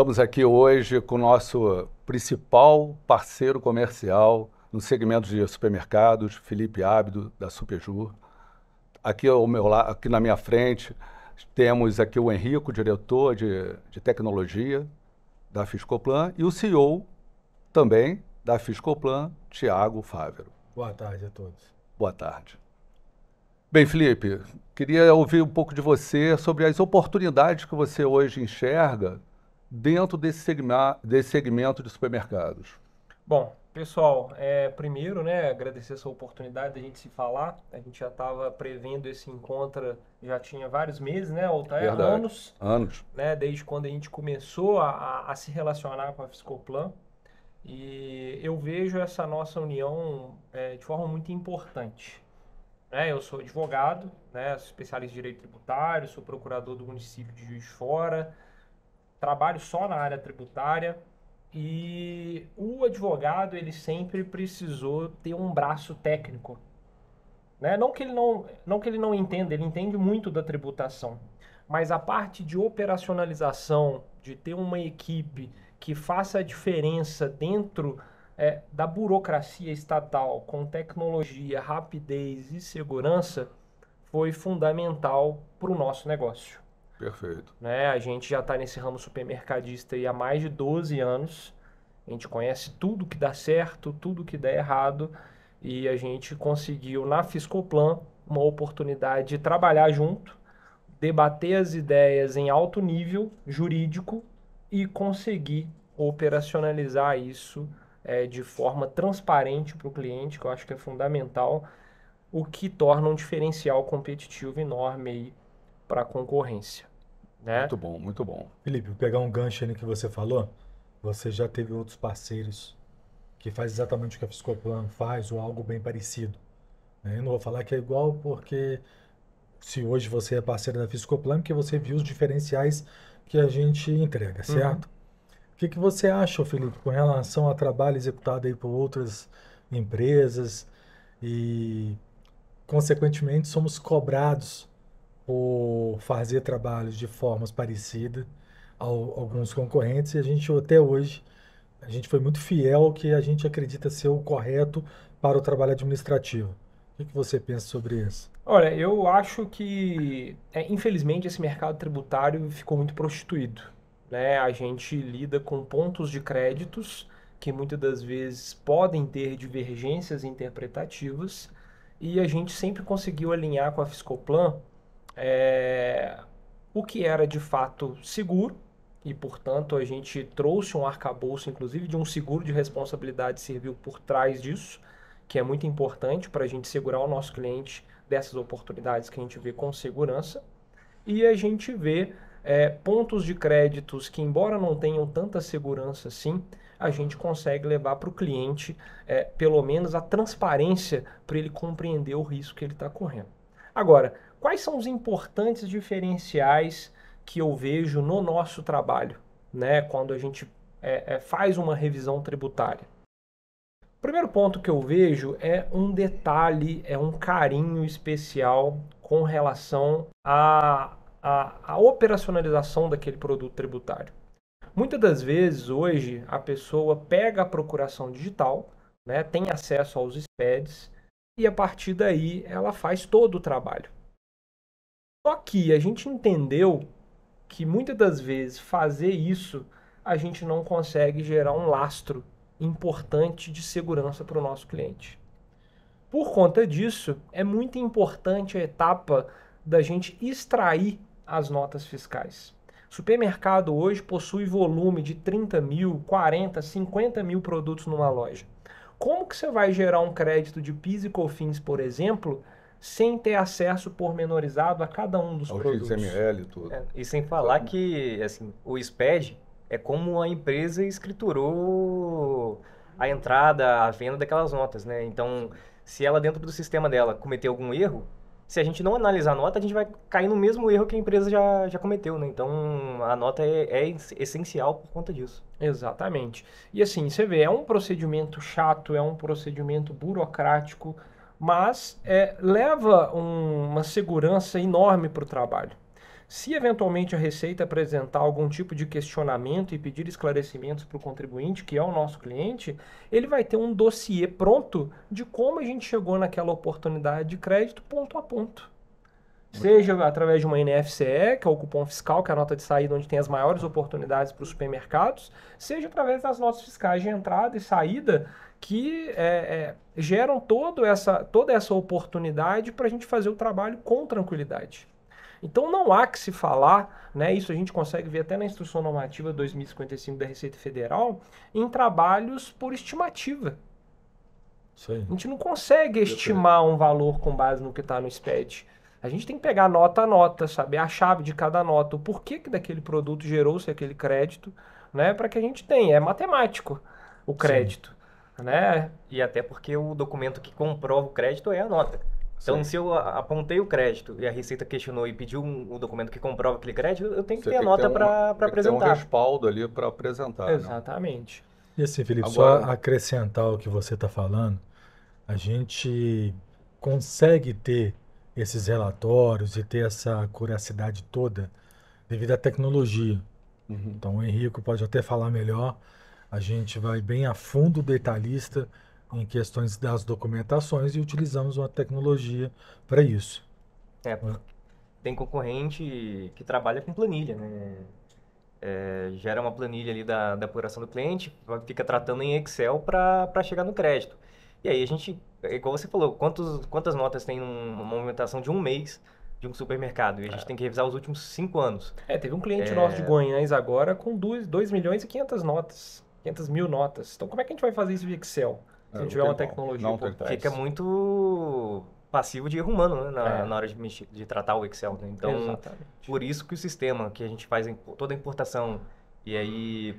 Estamos aqui hoje com o nosso principal parceiro comercial no segmento de supermercados, Felipe Ábido, da Superjur. Aqui, aqui na minha frente temos aqui o Henrico, diretor de tecnologia da Fiscoplan, e o CEO também da Fiscoplan, Tiago Fávero. Boa tarde a todos. Boa tarde. Bem, Felipe, queria ouvir um pouco de você sobre as oportunidades que você hoje enxerga dentro desse segmento de supermercados. Bom, pessoal, primeiro, agradecer essa oportunidade de a gente se falar. A gente já estava prevendo esse encontro, já tinha vários meses, ou até Verdade. anos, desde quando a gente começou a se relacionar com a Fiscoplan. E eu vejo essa nossa união de forma muito importante. Eu sou advogado, sou especialista em direito tributário, sou procurador do município de Juiz de Fora, trabalho só na área tributária. E o advogado, ele sempre precisou ter um braço técnico, Não que ele não entenda, ele entende muito da tributação, mas a parte de operacionalização, de ter uma equipe que faça a diferença dentro da burocracia estatal, com tecnologia, rapidez e segurança, foi fundamental para o nosso negócio. Perfeito. A gente já está nesse ramo supermercadista aí há mais de 12 anos. A gente conhece tudo que dá certo, tudo que dá errado. E a gente conseguiu, na Fiscoplan, uma oportunidade de trabalhar junto, debater as ideias em alto nível jurídico e conseguir operacionalizar isso de forma transparente para o cliente, que eu acho que é fundamental, o que torna um diferencial competitivo enorme aí para a concorrência. Muito bom, muito bom. Felipe, vou pegar um gancho aí no que você falou. Você já teve outros parceiros que faz exatamente o que a Fiscoplan faz ou algo bem parecido. Eu não vou falar que é igual porque se hoje você é parceiro da Fiscoplan, porque você viu os diferenciais que a gente entrega, certo? O que você acha, Felipe, com relação ao trabalho executado aí por outras empresas e, consequentemente, somos cobrados por fazer trabalhos de formas parecidas a alguns concorrentes e a gente até hoje a gente foi muito fiel ao que a gente acredita ser o correto para o trabalho administrativo. O que você pensa sobre isso? Olha, eu acho que, infelizmente, esse mercado tributário ficou muito prostituído. A gente lida com pontos de créditos que muitas das vezes podem ter divergências interpretativas e a gente sempre conseguiu alinhar com a Fiscoplan o que era de fato seguro e, portanto, a gente trouxe um arcabouço, inclusive, de um seguro de responsabilidade civil por trás disso, que é muito importante para a gente segurar o nosso cliente dessas oportunidades que a gente vê com segurança. E a gente vê pontos de créditos que, embora não tenham tanta segurança assim, a gente consegue levar para o cliente pelo menos a transparência para ele compreender o risco que ele está correndo. Agora, quais são os importantes diferenciais que eu vejo no nosso trabalho, quando a gente faz uma revisão tributária? O primeiro ponto que eu vejo é um detalhe, é um carinho especial com relação à operacionalização daquele produto tributário. Muitas das vezes, hoje, a pessoa pega a procuração digital, tem acesso aos SPEDs, e a partir daí ela faz todo o trabalho. Só que a gente entendeu que muitas das vezes fazer isso a gente não consegue gerar um lastro importante de segurança para o nosso cliente. Por conta disso, é muito importante a etapa da gente extrair as notas fiscais. O supermercado hoje possui volume de 30 mil, 40, 50 mil produtos numa loja. Como que você vai gerar um crédito de PIS e COFINS, por exemplo, sem ter acesso pormenorizado a cada um dos produtos? XML e tudo. E sem falar que assim, o SPED é como a empresa escriturou a entrada, a venda daquelas notas, Então, se ela dentro do sistema dela cometer algum erro, se a gente não analisar a nota, a gente vai cair no mesmo erro que a empresa já cometeu, Então, a nota é essencial por conta disso. Exatamente. E assim, você vê, é um procedimento chato, é um procedimento burocrático, mas leva uma segurança enorme para o trabalho. Se eventualmente a Receita apresentar algum tipo de questionamento e pedir esclarecimentos para o contribuinte, que é o nosso cliente, ele vai ter um dossiê pronto de como a gente chegou naquela oportunidade de crédito ponto a ponto. Seja através de uma NFCE, que é o cupom fiscal, que é a nota de saída onde tem as maiores oportunidades para os supermercados, seja através das notas fiscais de entrada e saída, que geram toda essa oportunidade para a gente fazer o trabalho com tranquilidade. Então não há que se falar, né, isso a gente consegue ver até na Instrução Normativa 2055 da Receita Federal, em trabalhos por estimativa. Isso aí. A gente não consegue estimar um valor com base no que está no SPED. A gente tem que pegar nota a nota, saber a chave de cada nota, o porquê que daquele produto gerou-se aquele crédito, né, para que a gente tenha. É matemático o crédito, né? E até porque o documento que comprova o crédito é a nota. Então, Sim. se eu apontei o crédito e a Receita questionou e pediu um documento que comprova aquele crédito, eu tenho que Você ter a tem que nota ter para tem que ter um apresentar. respaldo ali para apresentar. Né? Exatamente. E assim, Felipe, Agora- só acrescentar o que você está falando, a gente consegue ter esses relatórios e ter essa curiosidade toda devido à tecnologia. Uhum. Então, o Henrico pode até falar melhor. A gente vai bem a fundo detalhista em questões das documentações e utilizamos uma tecnologia para isso. Tem concorrente que trabalha com planilha, né? Gera uma planilha ali da apuração do cliente, fica tratando em Excel para chegar no crédito. E aí a gente, igual você falou, quantas notas tem numa movimentação de um mês de um supermercado? E a gente tem que revisar os últimos 5 anos. Teve um cliente nosso de Goiás agora com 2 milhões e 500 notas, 500 mil notas. Então como é que a gente vai fazer isso via Excel? Se não tiver uma tecnologia Não por tem trás. Fica muito passivo de erro humano, né? Na hora de tratar o Excel, né? Então, Exatamente. por isso que o sistema que a gente faz toda a importação e aí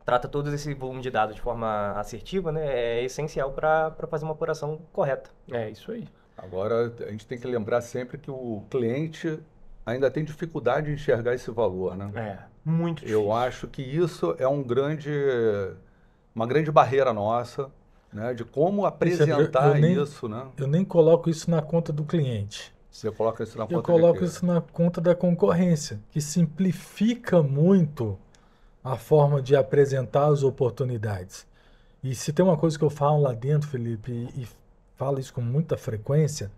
trata todo esse volume de dados de forma assertiva, né? É essencial para fazer uma apuração correta. É isso aí. Agora, a gente tem que lembrar sempre que o cliente ainda tem dificuldade de enxergar esse valor, né? Muito difícil. Eu acho que isso é uma grande barreira nossa, né? De como apresentar isso, né? Eu nem coloco isso na conta do cliente. Você coloca isso na conta Eu de coloco quê? isso na conta da concorrência, que simplifica muito a forma de apresentar as oportunidades. E se tem uma coisa que eu falo lá dentro, Felipe, e falo isso com muita frequência,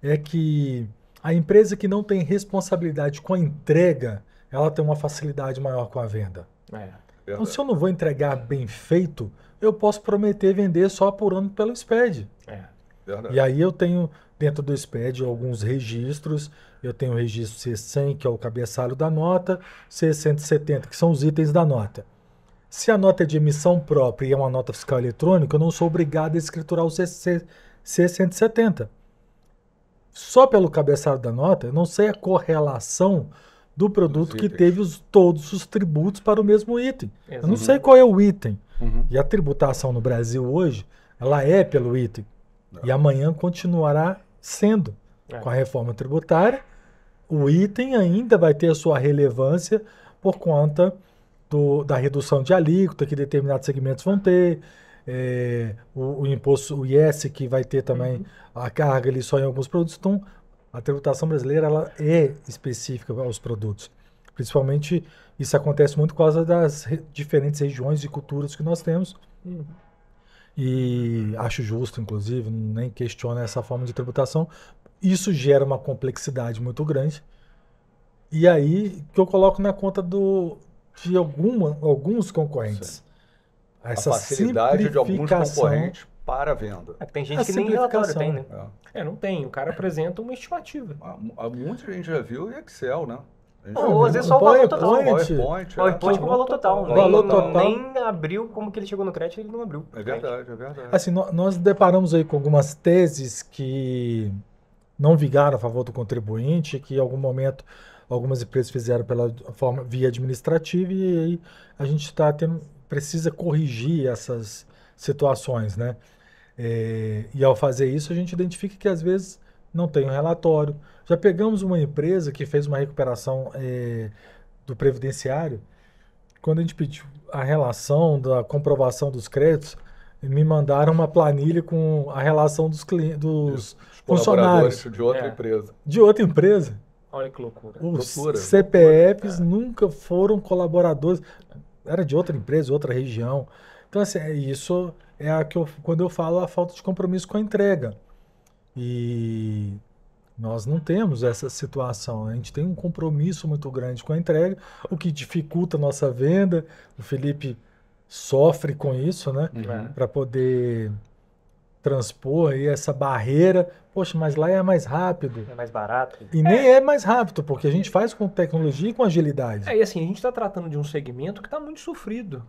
é que a empresa que não tem responsabilidade com a entrega, ela tem uma facilidade maior com a venda. Então, se eu não vou entregar bem feito, eu posso prometer vender só apurando pelo SPED. Verdade. E aí eu tenho, dentro do SPED, alguns registros. Eu tenho o registro C100, que é o cabeçalho da nota, C170, que são os itens da nota. Se a nota é de emissão própria e é uma nota fiscal eletrônica, eu não sou obrigado a escriturar o C170. Só pelo cabeçalho da nota, eu não sei a correlação do produto que teve todos os tributos para o mesmo item. Eu não sei qual é o item. E a tributação no Brasil hoje, ela é pelo item. E amanhã continuará sendo. Com a reforma tributária, o item ainda vai ter a sua relevância por conta da redução de alíquota que determinados segmentos vão ter, o imposto, o IS, que vai ter também a carga ali só em alguns produtos. Então, a tributação brasileira ela é específica aos produtos. Principalmente, isso acontece muito por causa das diferentes regiões e culturas que nós temos. E acho justo, inclusive, nem questiono essa forma de tributação. Isso gera uma complexidade muito grande. E aí, que eu coloco na conta de alguns concorrentes. Essa a facilidade de alguns concorrentes para a venda. Tem gente que nem relatório tem, né? Não tem. O cara apresenta uma estimativa. Muita gente já viu em Excel, né? Ou às vezes só o valor total. PowerPoint com o valor total. Nem abriu como que ele chegou no crédito, ele não abriu. É verdade. Assim, nós deparamos aí com algumas teses que não vigaram a favor do contribuinte, que em algum momento algumas empresas fizeram via administrativa, e aí a gente precisa corrigir essas situações, né? E ao fazer isso, a gente identifica que às vezes não tem um relatório. Já pegamos uma empresa que fez uma recuperação do previdenciário. Quando a gente pediu a relação da comprovação dos créditos, me mandaram uma planilha com a relação dos funcionários de outra empresa. De outra empresa. Olha que loucura. Os Loucura, CPFs nunca foram colaboradores. Era de outra empresa, outra região. Então, assim, isso é quando eu falo a falta de compromisso com a entrega. E nós não temos essa situação. A gente tem um compromisso muito grande com a entrega, o que dificulta a nossa venda. O Felipe sofre com isso, né? Uhum. Para poder transpor aí essa barreira. Poxa, mas lá é mais rápido. É mais barato. E nem é mais rápido, porque a gente faz com tecnologia e com agilidade. E assim, a gente está tratando de um segmento que está muito sofrido.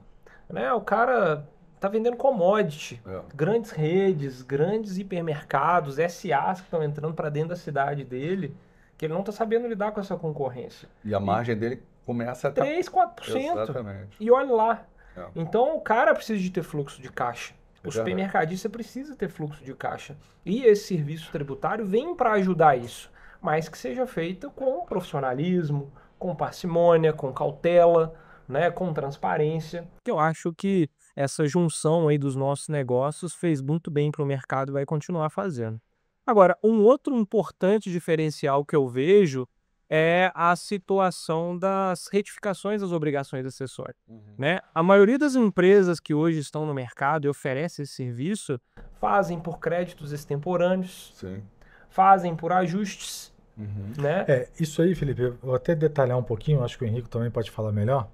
Né? O cara está vendendo commodity, grandes redes, grandes hipermercados, SAs que estão entrando para dentro da cidade dele, que ele não está sabendo lidar com essa concorrência. E a margem dele começa a 3, 4%. Exatamente. E olha lá. É. Então o cara precisa de ter fluxo de caixa. O supermercadista precisa ter fluxo de caixa. E esse serviço tributário vem para ajudar isso, mas que seja feito com profissionalismo, com parcimônia, com cautela, né, com transparência. Eu acho que essa junção aí dos nossos negócios fez muito bem para o mercado e vai continuar fazendo. Agora, um outro importante diferencial que eu vejo é a situação das retificações das obrigações acessórias. Né? A maioria das empresas que hoje estão no mercado e oferecem esse serviço fazem por créditos extemporâneos, Sim. fazem por ajustes. Né? Isso aí, Felipe, eu vou até detalhar um pouquinho, acho que o Henrique também pode falar melhor,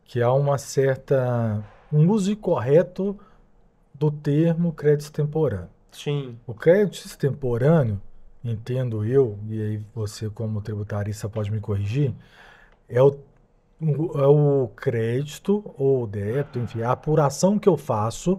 que há um uso incorreto do termo crédito extemporâneo. Sim. O crédito extemporâneo, entendo eu, e aí você como tributarista pode me corrigir, é o crédito ou o débito, enfim, a apuração que eu faço,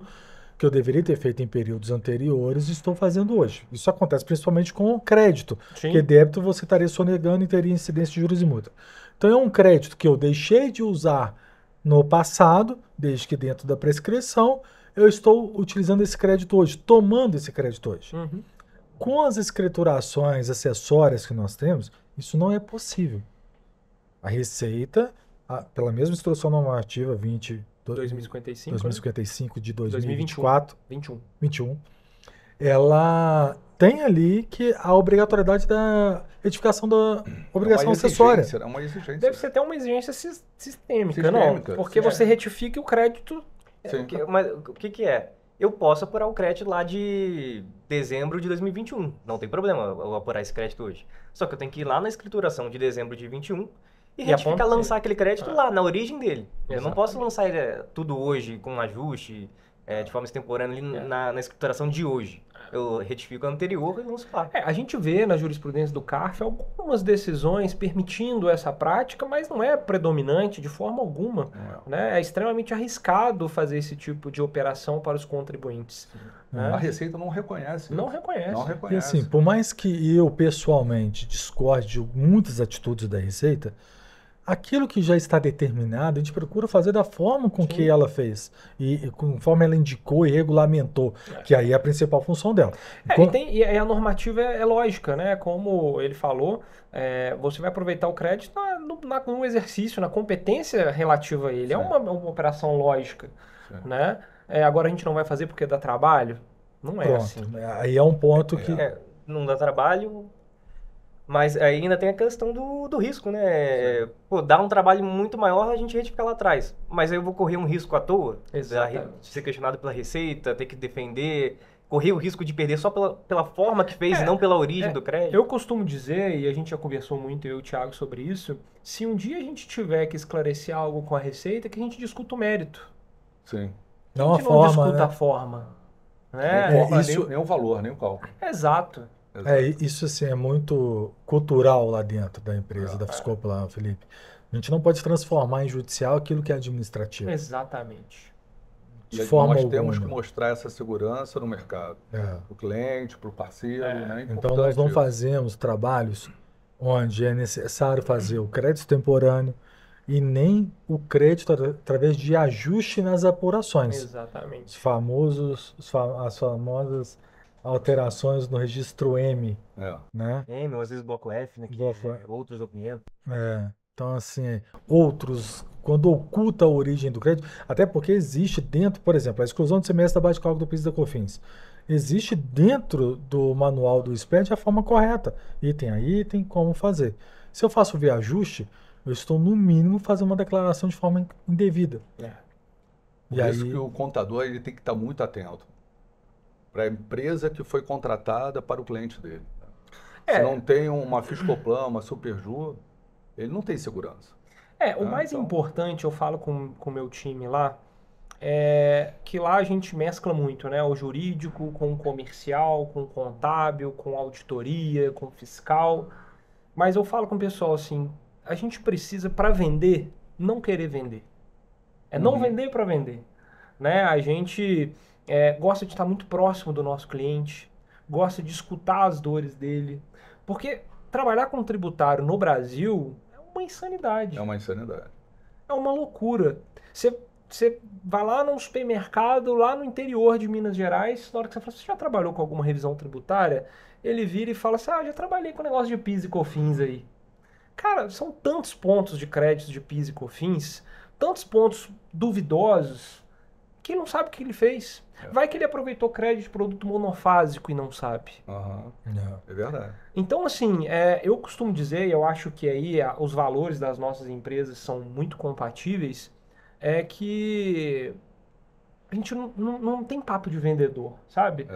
que eu deveria ter feito em períodos anteriores, estou fazendo hoje. Isso acontece principalmente com o crédito, Sim. porque débito você estaria sonegando e teria incidência de juros e multa. Então é um crédito que eu deixei de usar no passado, desde que dentro da prescrição, eu estou utilizando esse crédito hoje, tomando esse crédito hoje. Uhum. Com as escriturações acessórias que nós temos, isso não é possível. A Receita, pela mesma instrução normativa 2055 de 2024, 21, ela tem ali que a obrigatoriedade da retificação da obrigação acessória. É uma exigência. Deve ser até uma exigência sistêmica, não? Sistêmica, Porque sim. você retifica o crédito. Sim. Mas o que é? Eu posso apurar o crédito lá de dezembro de 2021. Não tem problema eu apurar esse crédito hoje. Só que eu tenho que ir lá na escrituração de dezembro de 21 e retificar, lançar aquele crédito lá, na origem dele. Eu não posso lançar tudo hoje com um ajuste, de forma extemporânea ali na escrituração de hoje. Eu retifico a anterior e lanço lá. A gente vê na jurisprudência do CARF algumas decisões permitindo essa prática, mas não é predominante de forma alguma. Né? É extremamente arriscado fazer esse tipo de operação para os contribuintes. Né? A Receita não reconhece. Não reconhece. Não reconhece. E assim, por mais que eu pessoalmente discorde de muitas atitudes da Receita, aquilo que já está determinado, a gente procura fazer da forma com que ela fez. E conforme ela indicou e regulamentou, que aí é a principal função dela. E a normativa é lógica, né? Como ele falou, você vai aproveitar o crédito no exercício, na competência relativa a ele. É uma operação lógica. Né? Agora a gente não vai fazer porque dá trabalho? Não é assim. Aí é um ponto que... não dá trabalho... Mas aí ainda tem a questão do risco, né? Pô, dá um trabalho muito maior a gente retificar lá atrás. Mas aí eu vou correr um risco à toa, de ser questionado pela Receita, ter que defender, correr o risco de perder só pela forma que fez e não pela origem do crédito. Eu costumo dizer, e a gente já conversou muito, eu e o Thiago, sobre isso, se um dia a gente tiver que esclarecer algo com a Receita, que a gente discuta o mérito. Sim. Não a gente não discuta a forma. Né? Nem o valor, nem o cálculo. Exato. Isso assim, é muito cultural lá dentro da empresa, da Fiscoplan, Felipe. A gente não pode transformar em judicial aquilo que é administrativo. Exatamente. Nós temos que mostrar essa segurança no mercado. Para o cliente, para o parceiro. Né? Então nós não fazemos trabalhos onde é necessário fazer o crédito extemporâneo e nem o crédito através de ajuste nas apurações. Exatamente. As famosas alterações no registro M, né? M, às vezes bloco F, né? Outros documentos. Então, assim, quando oculta a origem do crédito, até porque existe dentro, por exemplo, a exclusão do semestre da base de cálculo do PIS e da COFINS. existe dentro do manual do SPED a forma correta, item a item, como fazer. Se eu faço via ajuste, eu estou no mínimo fazendo uma declaração de forma indevida. Por E isso aí, que o contador ele tem que estar muito atento para a empresa que foi contratada para o cliente dele. Se não tem uma Fiscoplan, uma Superjur, ele não tem segurança. O mais então- importante, eu falo com o meu time lá, é que lá a gente mescla muito, né? O jurídico com o comercial, com o contábil, com auditoria, com o fiscal. Mas eu falo com o pessoal assim, a gente precisa, para vender, não querer vender. É não vender para vender. Né? A gente gosta de estar muito próximo do nosso cliente, gosta de escutar as dores dele. Porque trabalhar com tributário no Brasil é uma insanidade. É uma insanidade. É uma loucura. Você vai lá num supermercado, lá no interior de Minas Gerais, na hora que você fala, você já trabalhou com alguma revisão tributária? Ele vira e fala assim, já trabalhei com negócio de PIS e COFINS aí. Cara, são tantos pontos de crédito de PIS e COFINS, tantos pontos duvidosos, que ele não sabe o que ele fez. Vai que ele aproveitou crédito de produto monofásico e não sabe. É verdade. Então, assim, eu costumo dizer, e eu acho que aí os valores das nossas empresas são muito compatíveis, é que a gente não tem papo de vendedor, sabe?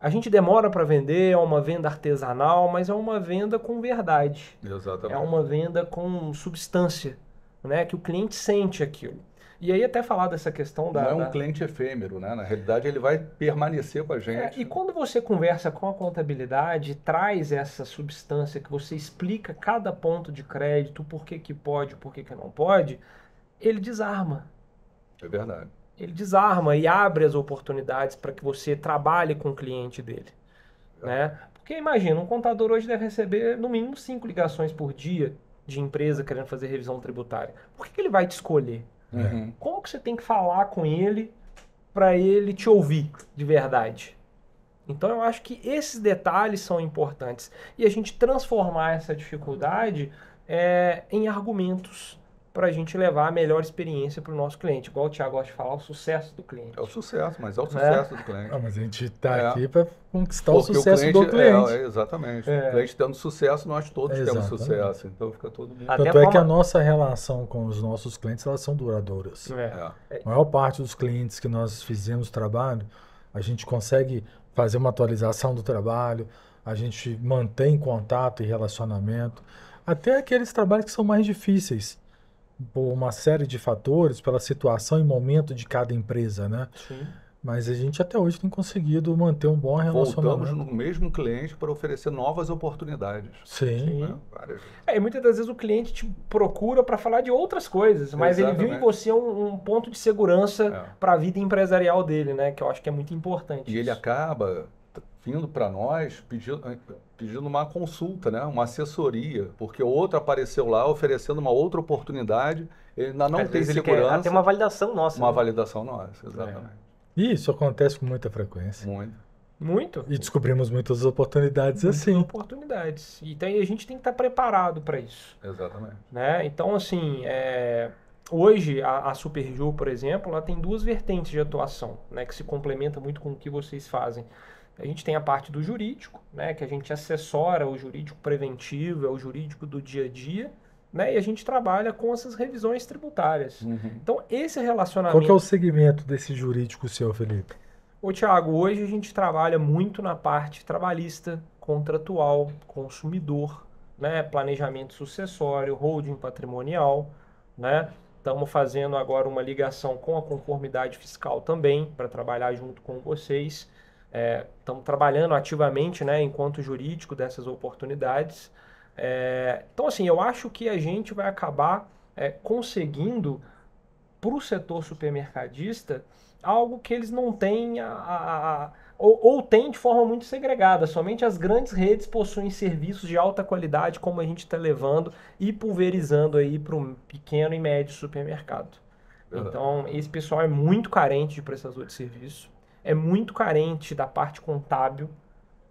A gente demora para vender, é uma venda artesanal, mas é uma venda com verdade. Exatamente. É uma venda com substância, né? Que o cliente sente aquilo. E aí até falar dessa questão Não é um cliente efêmero, né? Na realidade, ele vai permanecer com a gente. E quando você conversa com a contabilidade, traz essa substância que você explica cada ponto de crédito, por que pode, por que não pode, ele desarma. É verdade. Ele desarma e abre as oportunidades para que você trabalhe com o cliente dele. Né? Porque imagina, um contador hoje deve receber no mínimo 5 ligações por dia de empresa querendo fazer revisão tributária. Por que ele vai te escolher? Como que você tem que falar com ele para ele te ouvir de verdade? Então eu acho que esses detalhes são importantes. E a gente transformar essa dificuldade em argumentos para a gente levar a melhor experiência para o nosso cliente. Igual o Thiago gosta de falar, o sucesso do cliente. É o sucesso, mas é o sucesso do cliente. mas a gente está aqui para conquistar o Porque sucesso do cliente. Exatamente. O cliente tendo sucesso, nós todos temos sucesso. Então fica todo mundo... Tanto é que a nossa relação com os nossos clientes, elas são duradouras. A maior parte dos clientes que nós fizemos trabalho, a gente consegue fazer uma atualização do trabalho, a gente mantém contato e relacionamento. Até aqueles trabalhos que são mais difíceis, por uma série de fatores, pela situação e momento de cada empresa, né? Sim. Mas a gente até hoje tem conseguido manter um bom relacionamento. Voltamos no mesmo cliente para oferecer novas oportunidades. Sim. Várias. E muitas das vezes o cliente te procura para falar de outras coisas, mas ele viu em você um ponto de segurança para a vida empresarial dele, né? Que eu acho que é muito importante. E ele acaba vindo para nós pedindo uma consulta, né? Uma assessoria, porque o outro apareceu lá oferecendo uma outra oportunidade, ele ainda não tem segurança. Ele quer uma validação nossa. Uma validação nossa, exatamente. Isso acontece com muita frequência. Muito. E descobrimos muitas oportunidades assim. Oportunidades. Então a gente tem que estar preparado para isso. Exatamente. Né? Então, assim, hoje a Superjur, por exemplo, ela tem 2 vertentes de atuação, né, que se complementa muito com o que vocês fazem. A gente tem a parte do jurídico, né, que a gente assessora o jurídico preventivo, é o jurídico do dia a dia, né, e a gente trabalha com essas revisões tributárias. Então, esse relacionamento... Qual que é o segmento desse jurídico seu, Felipe? Ô, Thiago, hoje a gente trabalha muito na parte trabalhista, contratual, consumidor, né, planejamento sucessório, holding patrimonial, né? Estamos fazendo agora uma ligação com a conformidade fiscal também, para trabalhar junto com vocês. Estamos trabalhando ativamente, né, enquanto jurídico dessas oportunidades. Então, assim, eu acho que a gente vai acabar conseguindo, para o setor supermercadista, algo que eles não têm, ou têm de forma muito segregada. Somente as grandes redes possuem serviços de alta qualidade, como a gente está levando e pulverizando aí para o pequeno e médio supermercado. Então, esse pessoal é muito carente de prestador de serviço. É muito carente da parte contábil,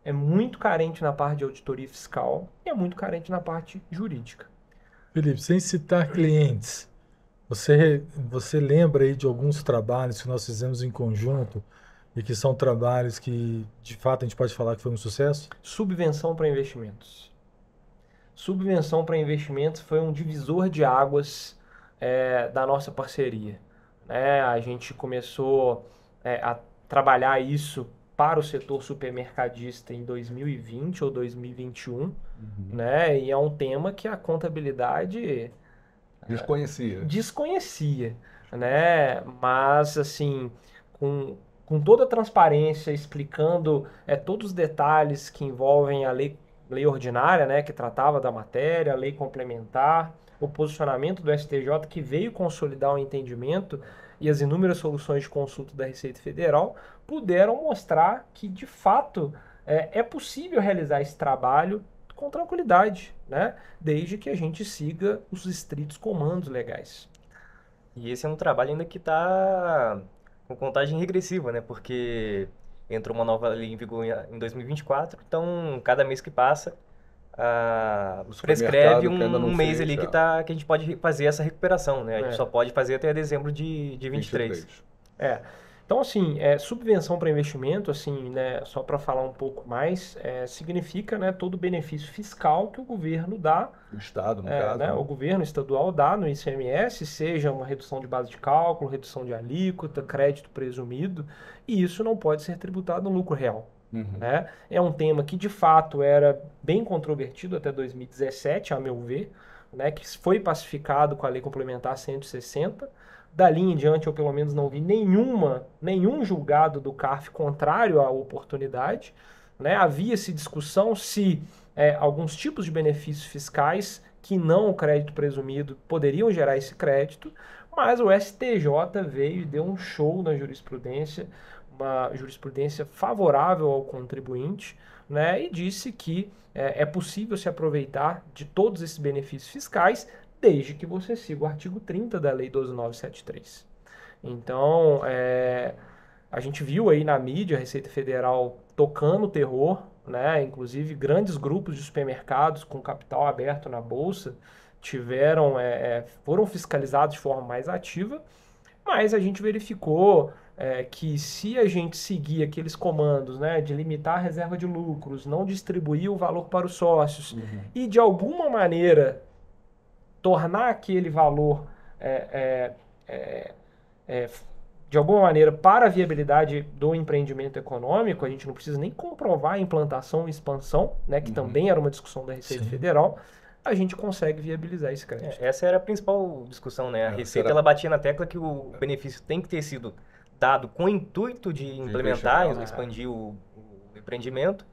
é muito carente na parte de auditoria fiscal e é muito carente na parte jurídica. Felipe, sem citar clientes, você lembra aí de alguns trabalhos que nós fizemos em conjunto e que são trabalhos que, de fato, a gente pode falar que foi um sucesso? Subvenção para investimentos. Subvenção para investimentos foi um divisor de águas da nossa parceria, né? A gente começou a trabalhar isso para o setor supermercadista em 2020 ou 2021, né? E é um tema que a contabilidade desconhecia, né? Mas, assim, com toda a transparência, explicando todos os detalhes que envolvem a lei ordinária, né, que tratava da matéria, a lei complementar, o posicionamento do STJ, que veio consolidar o entendimento, e as inúmeras soluções de consulta da Receita Federal puderam mostrar que, de fato, é possível realizar esse trabalho com tranquilidade, né? Desde que a gente siga os estritos comandos legais. E esse é um trabalho ainda que está com contagem regressiva, né? Porque entrou uma nova lei em vigor em 2024, então cada mês que passa, prescreve que ainda não um mês fez, ali que a gente pode fazer essa recuperação, né? A gente só pode fazer até dezembro de 23. Então, assim, subvenção para investimento, assim, né, só para falar um pouco mais, significa, né, todo o benefício fiscal que o governo dá, O Estado, no caso, né, né? o governo estadual dá no ICMS, seja uma redução de base de cálculo, redução de alíquota, crédito presumido, e isso não pode ser tributado no lucro real. Né? É um tema que, de fato, era bem controvertido até 2017, a meu ver, né, que foi pacificado com a Lei Complementar 160. Dali em diante, eu pelo menos não vi nenhum julgado do CARF contrário à oportunidade, né? Havia-se discussão se alguns tipos de benefícios fiscais que não o crédito presumido poderiam gerar esse crédito, mas o STJ veio e deu um show na jurisprudência, uma jurisprudência favorável ao contribuinte, né? E disse que é possível se aproveitar de todos esses benefícios fiscais desde que você siga o artigo 30 da Lei 12.973. Então, a gente viu aí na mídia a Receita Federal tocando o terror, né? Inclusive grandes grupos de supermercados com capital aberto na bolsa foram fiscalizados de forma mais ativa, mas a gente verificou que se a gente seguir aqueles comandos, né, de limitar a reserva de lucros, não distribuir o valor para os sócios e de alguma maneira tornar aquele valor de alguma maneira para a viabilidade do empreendimento econômico, a gente não precisa nem comprovar a implantação e expansão, né, que também era uma discussão da Receita Federal, a gente consegue viabilizar esse crédito. Essa era a principal discussão, né? A Receita ela batia na tecla que o benefício tem que ter sido dado com o intuito de implementar, expandir o empreendimento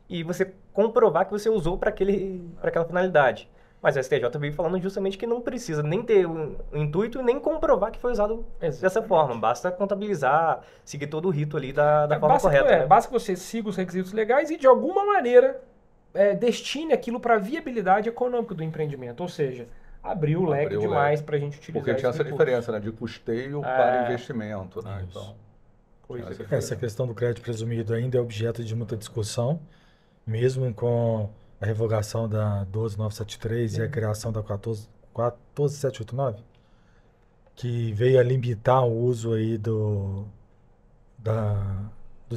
e você comprovar que você usou para aquela finalidade. Mas a STJ veio falando justamente que não precisa nem ter o intuito e nem comprovar que foi usado dessa forma. Basta contabilizar, seguir todo o rito ali da forma correta. Né? Basta que você siga os requisitos legais e, de alguma maneira, destine aquilo para a viabilidade econômica do empreendimento. Ou seja, abriu o leque demais para a gente utilizar. Porque tinha essa diferença, né? De custeio para investimento. Né? Então, essa questão do crédito presumido ainda é objeto de muita discussão, mesmo com a revogação da 12.973 e a criação da 14.789, que veio a limitar o uso aí dos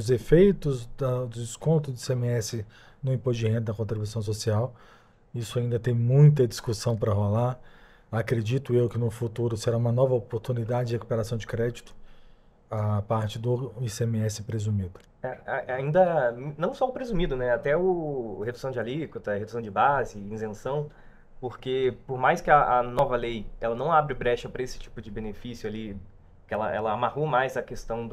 efeitos do desconto de ICMS no imposto de renda da contribuição social. Isso ainda tem muita discussão para rolar. Acredito eu que no futuro será uma nova oportunidade de recuperação de crédito a parte do ICMS presumido. Ainda não só o presumido, né? Até o redução de alíquota, redução de base, isenção, porque por mais que a nova lei ela não abre brecha para esse tipo de benefício ali, que ela amarrou mais a questão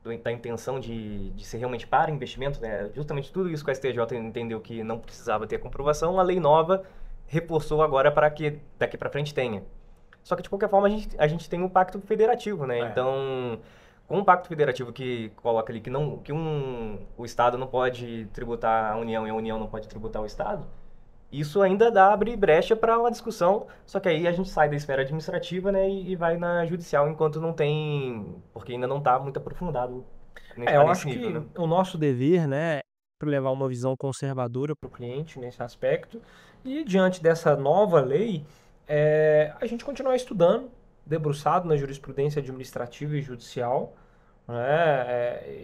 da intenção de ser realmente para investimento, né? Justamente tudo isso que a STJ entendeu que não precisava ter comprovação, a lei nova reforçou agora para que daqui para frente tenha. Só que, de qualquer forma, a gente tem um pacto federativo, né? Então, com um pacto federativo que coloca ali que o Estado não pode tributar a União e a União não pode tributar o Estado, isso ainda abre brecha para uma discussão, só que aí a gente sai da esfera administrativa, né, e vai na judicial enquanto não tem, porque ainda não está muito aprofundado eu acho nível, que né? O nosso dever, né, é levar uma visão conservadora para o cliente nesse aspecto, e diante dessa nova lei, a gente continuar estudando, debruçado na jurisprudência administrativa e judicial,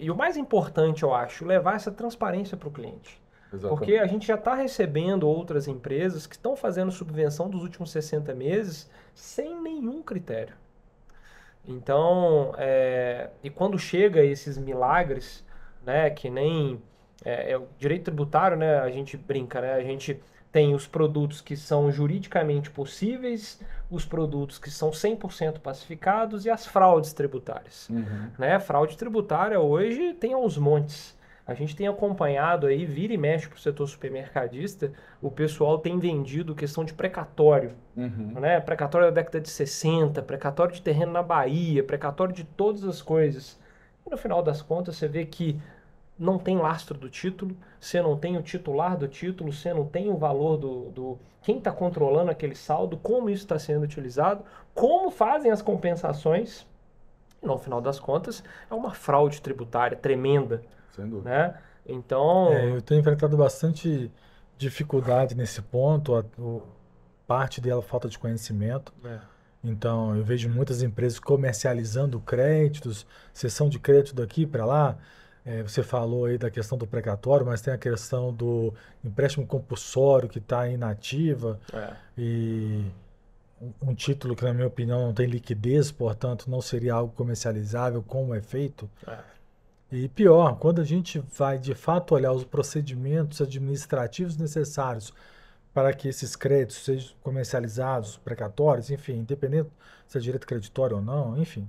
E o mais importante, eu acho, levar essa transparência para o cliente. Exatamente. Porque a gente já está recebendo outras empresas que estão fazendo subvenção dos últimos 60 meses sem nenhum critério. Então, e quando chega esses milagres, né, que nem o direito tributário, né, a gente brinca, né, a gente tem os produtos que são juridicamente possíveis, os produtos que são 100% pacificados e as fraudes tributárias. Né? Fraude tributária hoje tem aos montes. A gente tem acompanhado aí, vira e mexe para o setor supermercadista, o pessoal tem vendido questão de precatório. Né? Precatório da década de 60, precatório de terreno na Bahia, precatório de todas as coisas. E no final das contas você vê que não tem lastro do título, você não tem o titular do título, você não tem o valor do quem está controlando aquele saldo, como isso está sendo utilizado, como fazem as compensações. E no final das contas, é uma fraude tributária tremenda. Sem dúvida. Né? Então... eu tenho enfrentado bastante dificuldade nesse ponto, parte dela falta de conhecimento. Então, eu vejo muitas empresas comercializando créditos, cessão de crédito daqui para lá. Você falou aí da questão do precatório, mas tem a questão do empréstimo compulsório que está inativa e um título que, na minha opinião, não tem liquidez, portanto, não seria algo comercializável como é feito. E pior, quando a gente vai, de fato, olhar os procedimentos administrativos necessários para que esses créditos sejam comercializados, precatórios, enfim, independente se é direito creditório ou não, enfim,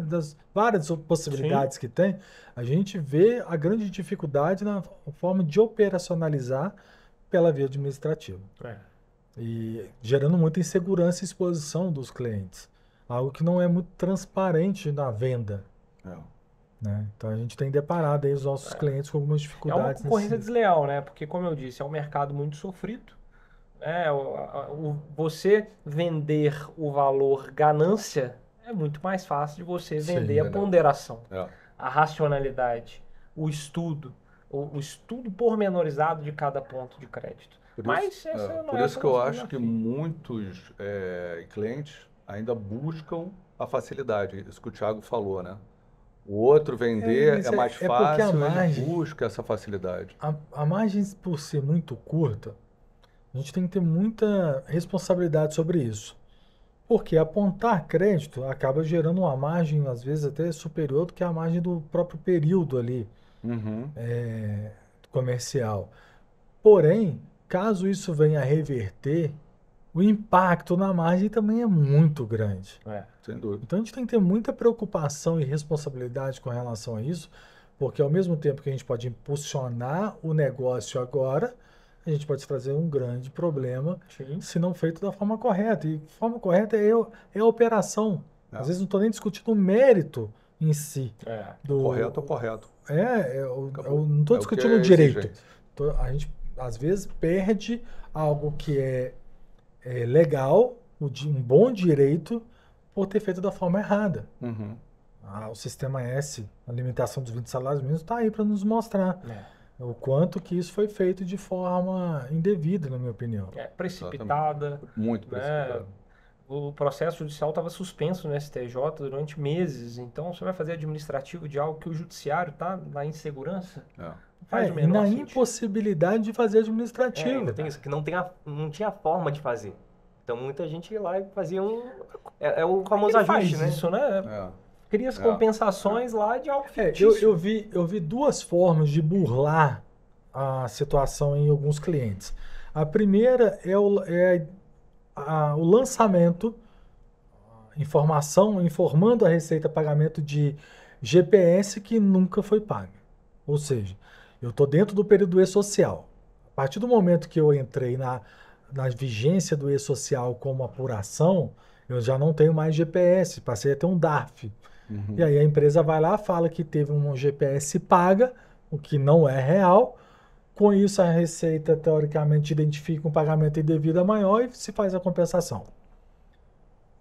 das várias possibilidades que tem, a gente vê a grande dificuldade na forma de operacionalizar pela via administrativa. E gerando muita insegurança e exposição dos clientes. Algo que não é muito transparente na venda. Né? Então a gente tem deparado aí os nossos clientes com algumas dificuldades. É uma concorrência desleal, né? Porque, como eu disse, é um mercado muito sofrido. Você vender o valor ganância é muito mais fácil de você vender a ponderação, a racionalidade, o estudo pormenorizado de cada ponto de crédito. Por isso que eu acho que muitos clientes ainda buscam a facilidade, isso que o Thiago falou, né? O outro vender é mais fácil, ele busca essa facilidade. A margem, por ser muito curta, a gente tem que ter muita responsabilidade sobre isso. Porque apontar crédito acaba gerando uma margem, às vezes, até superior do que a margem do próprio período ali comercial. Porém, caso isso venha a reverter, o impacto na margem também é muito grande. Sem dúvida. Então a gente tem que ter muita preocupação e responsabilidade com relação a isso, porque ao mesmo tempo que a gente pode impulsionar o negócio agora, a gente pode trazer um grande problema se não feito da forma correta. E forma correta é a operação. Às vezes não estou nem discutindo o mérito em si. Correto ou correto. Eu não estou discutindo o direito. A gente, às vezes, perde algo que é legal, um bom direito, por ter feito da forma errada. O sistema S, a limitação dos 20 salários mínimos, está aí para nos mostrar o quanto que isso foi feito de forma indevida, na minha opinião. Precipitada. Muito precipitada. O processo judicial estava suspenso no STJ durante meses, então você vai fazer administrativo de algo que o judiciário está na insegurança? Faz o menor sentido. Impossibilidade de fazer administrativo. Ainda tem isso, que não tinha forma de fazer. Então muita gente ia lá e fazia o famoso ajuste, né? Isso, né? Cria as compensações lá de algo fictício. Eu vi duas formas de burlar a situação em alguns clientes. A primeira é o lançamento, informando a Receita pagamento de GPS que nunca foi pago. Ou seja, eu estou dentro do período E-Social. A partir do momento que eu entrei na vigência do E-Social como apuração, eu já não tenho mais GPS, passei a ter um DARF. E aí a empresa vai lá, fala que teve um GPS paga, o que não é real. Com isso, a Receita, teoricamente, identifica um pagamento indevido maior e se faz a compensação.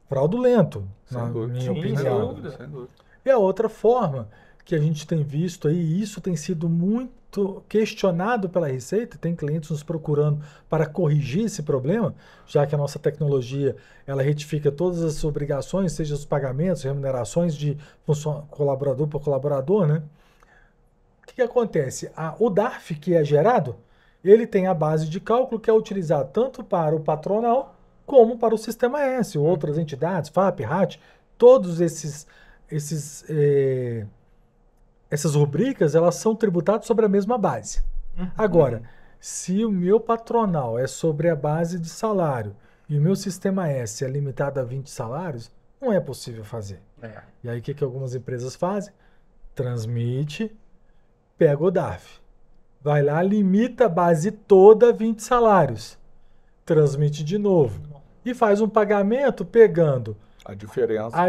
Fraudulento, na minha opinião. Sem dúvida. E a outra forma, que a gente tem visto aí, e isso tem sido muito questionado pela Receita, tem clientes nos procurando para corrigir esse problema, já que a nossa tecnologia ela retifica todas as obrigações, seja os pagamentos, remunerações de colaborador por colaborador, né? O que acontece? O DARF que é gerado, ele tem a base de cálculo que é utilizado tanto para o patronal como para o Sistema S, outras entidades, FAP, RAT, todos essas rubricas, elas são tributadas sobre a mesma base. Agora, se o meu patronal é sobre a base de salário e o meu Sistema S é limitado a 20 salários, não é possível fazer. E aí o que algumas empresas fazem? Transmite, pega o DARF, vai lá, limita a base toda a 20 salários, transmite de novo e faz um pagamento pegando a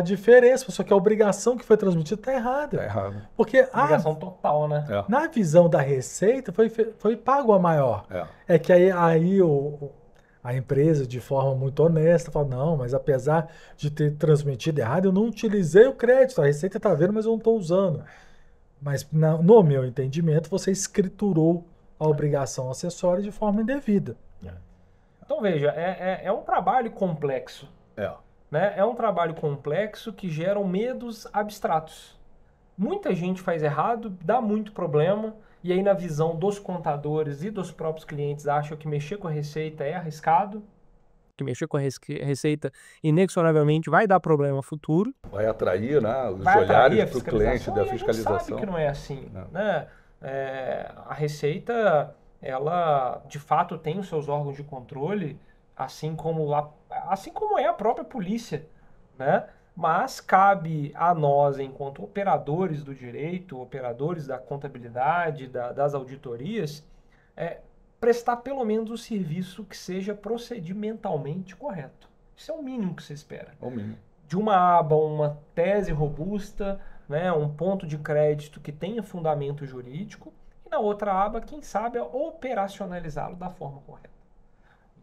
diferença, só que a obrigação que foi transmitida está errada. Tá errado. Porque Obrigação total, né? na visão da Receita foi pago a maior. É que aí a empresa, de forma muito honesta, fala, não, mas apesar de ter transmitido errado, eu não utilizei o crédito, a Receita está vendo, mas eu não estou usando. Mas no meu entendimento, você escriturou a obrigação acessória de forma indevida. Então veja, é um trabalho complexo. Né? É um trabalho complexo que gera medos abstratos. Muita gente faz errado, dá muito problema, e aí na visão dos contadores e dos próprios clientes acham que mexer com a Receita é arriscado, que mexer com a Receita inexoravelmente vai dar problema futuro. Vai atrair, né, os vai olhares para o cliente da fiscalização. A gente sabe que não é assim. Né? A Receita, ela de fato tem os seus órgãos de controle, assim como é a própria polícia, né? Mas cabe a nós, enquanto operadores do direito, operadores da contabilidade, das auditorias, prestar pelo menos o serviço que seja procedimentalmente correto. Isso é o mínimo que se espera. É o mínimo. De uma aba, uma tese robusta, né, um ponto de crédito que tenha fundamento jurídico, e na outra aba, quem sabe, operacionalizá-lo da forma correta.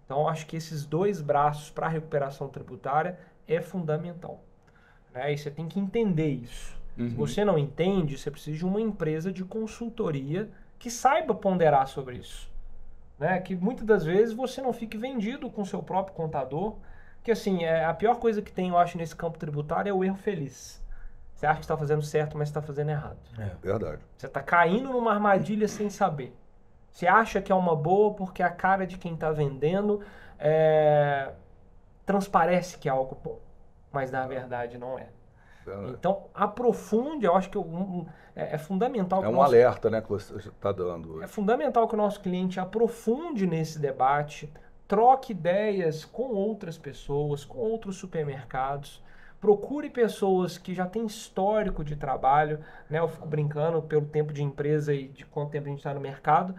Então, acho que esses dois braços para a recuperação tributária é fundamental. Né? E você tem que entender isso. Se você não entende, você precisa de uma empresa de consultoria que saiba ponderar sobre isso. Né? Que muitas das vezes você não fique vendido com o seu próprio contador, que assim, a pior coisa que tem, eu acho, nesse campo tributário é o erro feliz. Você acha que está fazendo certo, mas está fazendo errado. Verdade. Você está caindo numa armadilha sem saber. Você acha que é uma boa porque a cara de quem está vendendo transparece que é algo bom, mas na verdade não é. Então, aprofunde, eu acho que é fundamental. É um alerta, né, que você está dando hoje. É fundamental que o nosso cliente aprofunde nesse debate, troque ideias com outras pessoas, com outros supermercados, procure pessoas que já têm histórico de trabalho, né? Eu fico brincando pelo tempo de empresa e de quanto tempo a gente está no mercado,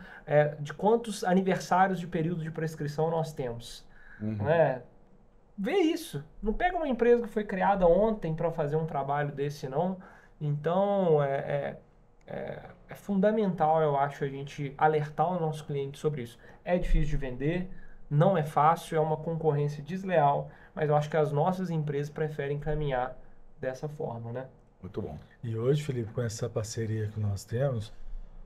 de quantos aniversários de período de prescrição nós temos. Né? Vê isso. Não pega uma empresa que foi criada ontem para fazer um trabalho desse, não. Então, é fundamental, eu acho, a gente alertar o nosso cliente sobre isso. É difícil de vender, não é fácil, é uma concorrência desleal, mas eu acho que as nossas empresas preferem caminhar dessa forma, né? Muito bom. E hoje, Felipe, com essa parceria que nós temos,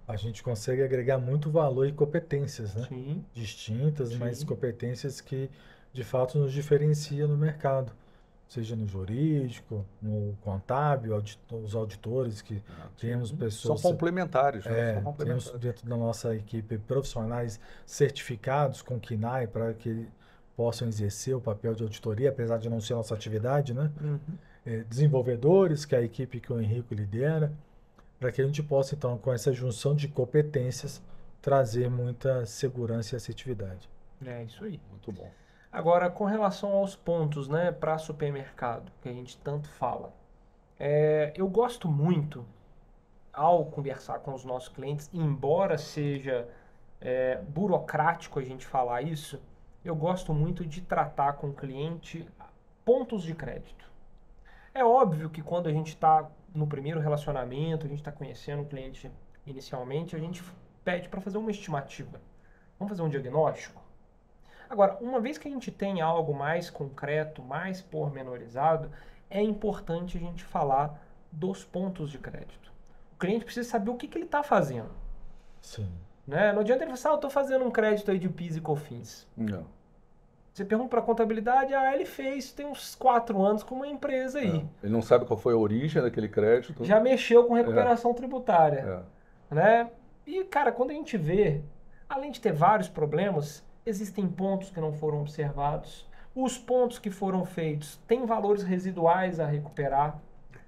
a gente consegue agregar muito valor e competências, né? Sim. Distintas, Sim. mas competências que, de fato, nos diferenciam no mercado. Seja no jurídico, no contábil, os auditores que temos pessoas... São complementares. Né? São complementares. Temos dentro da nossa equipe profissionais certificados com KINAI para que possam exercer o papel de auditoria, apesar de não ser nossa atividade, né? Desenvolvedores, que é a equipe que o Henrico lidera, para que a gente possa, então, com essa junção de competências, trazer muita segurança e assertividade. É isso aí. Muito bom. Agora, com relação aos pontos, né, para supermercado, que a gente tanto fala, eu gosto muito, ao conversar com os nossos clientes, embora seja burocrático a gente falar isso, eu gosto muito de tratar com o cliente pontos de crédito. É óbvio que quando a gente está no primeiro relacionamento, a gente está conhecendo o cliente inicialmente, a gente pede para fazer uma estimativa. Vamos fazer um diagnóstico? Agora, uma vez que a gente tem algo mais concreto, mais pormenorizado, é importante a gente falar dos pontos de crédito. cliente precisa saber o que ele está fazendo. Sim. Né? Não adianta ele falar, eu estou fazendo um crédito aí de PIS e COFINS. Não. Você pergunta para a contabilidade, ele fez, tem uns 4 anos com uma empresa aí. Ele não sabe qual foi a origem daquele crédito. Já mexeu com recuperação tributária. É. Né? E, cara, quando a gente vê, além de ter vários problemas, existem pontos que não foram observados. Os pontos que foram feitos têm valores residuais a recuperar.